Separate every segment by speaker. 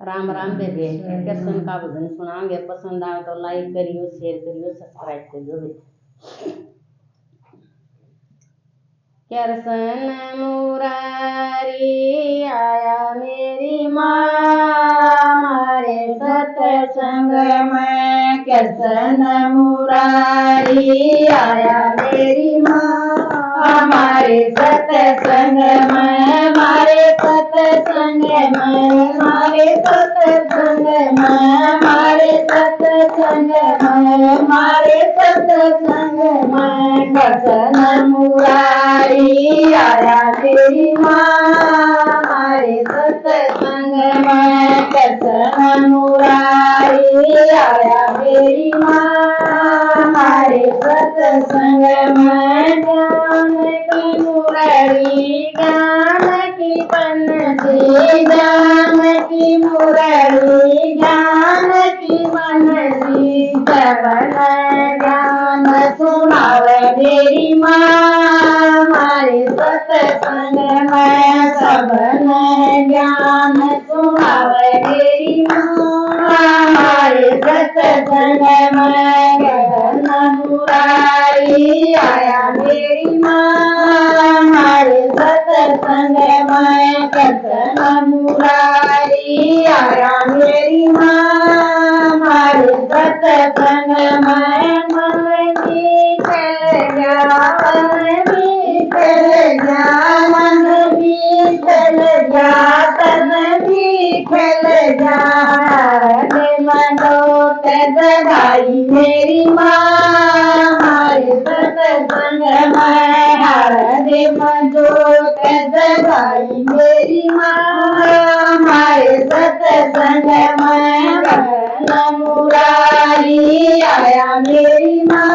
Speaker 1: राम राम बेबे कृष्ण का भजन सुनाओगे। पसंद आए तो लाइक करियो, शेयर करियो, सब्सक्राइब करियो। कृष्ण मुरारी आया मेरी माँ हमारे सत्संग में। कृष्ण मुरारी आया मेरी माँ हमारे सत्संग में। हमारे सत्संग में, हमारे सत्संग में, हमारे सत्संग में, हमारे सत्संग में। कृष्ण मुरारी आया मेरी माँ हमारे सत्संग में। कृष्ण मुरारी आया मेरी माँ हमारे सत्संग में। ज्ञान की मुरारी ज्ञान की पन्नती, ज्ञान की मुरारी ज्ञान की पन्नती। श्रवण ज्ञान सुनावे मेरी माँ हमारे सत्संग में। श्रवण ज्ञान सुनावे मेरी माँ हमारे सत्संग में। कृष्ण मुरारी आया मेरी माँ हमारे सत्संग में। कृष्ण मुरारी आया मेरी माँ हमारे सत्संग में। मन भी चल गया, मन भी चल गया, मन भी चल गया, तन भी चल गया। मनोत जगाई मेरी माँ हमारे सत्संग में। हरे मनोत जगाई मेरी माँ हमारे सत्संग में। कृष्ण मुरारी आया मेरी माँ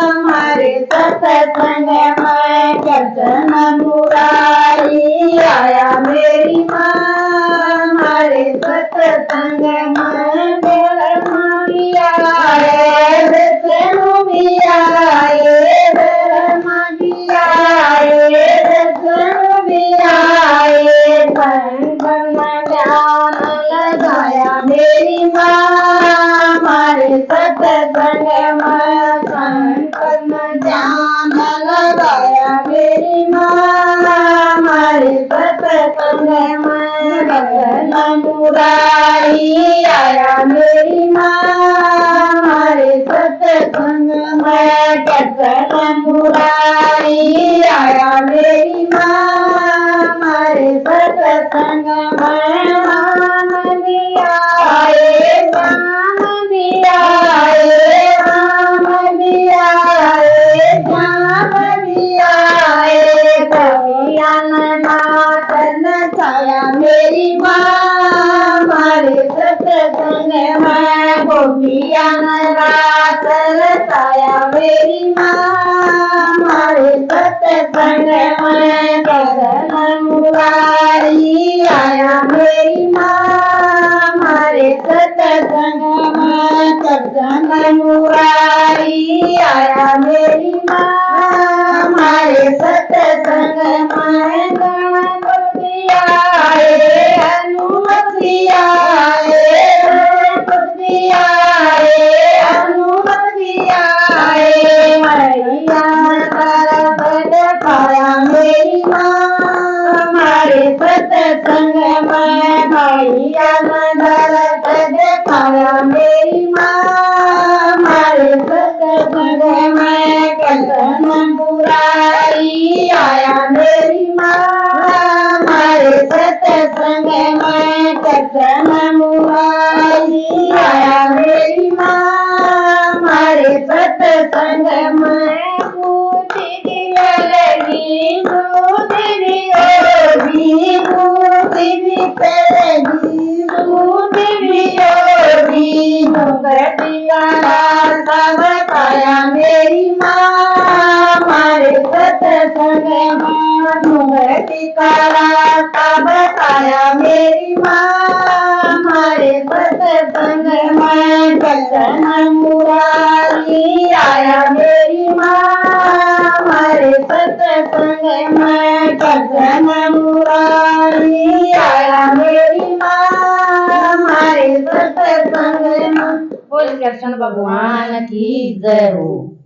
Speaker 1: हमारे सत्संग में। कृष्ण मुरारी आया मेरी माँ हमारे सत्संग में। धर्म भी आए, धर्म भी आए, धर्म भी आए, धर्म भी आए। संगम ज्ञान लगाया मेरी माँ हमारे सत्संग में। संगम ज्ञान लगाया मेरी माँ हमारे सत्संग में। कृष्ण मुरारी आया मेरी माँ हमारे सत्संग में। कृष्ण मुरारी आया मेरी माँ हमारे सत्संग में। राम भी आए, राम भी आए, राम भी आए, राम भी आए। कल्याण नाथन छाया मेरी माँ हमारे सत्संग में। गोपियान नाथन छाया मेरी माँ हमारे सत्संग में। कृष्ण मुरारी आया मेरी माँ हमारे सत्संग में। कृष्ण मुरारी आया मेरी माँ हमारे सत्संग में। गणपति आए, हनुमति आए, गणपति आए, हनुमति आए। मैया तरफ पाया मेरी माँ हमारे सत्संग में। मैया तरफ पाया मेरी माँ हमारे सत्संग में। कृष्ण मुरारी आया मेरी माँ हमारे सत्संग में। कृष्ण मुरारी आया मेरी माँ हमारे सत्संग में। दूध दिया लगी, दूध भी दूध भी पेगी, दूध भी होगी। भगती का रास्ता बताया मेरी माँ हमारे सत्संग में। भगती का रास्ता बताया मेरी माँ हमारे सत्संग में। कृष्ण मुरारी आया मेरी माँ हमारे सत्संग में। कृष्ण मुरारी आया मेरी माँ बोल कृष्ण भगवान की जय हो।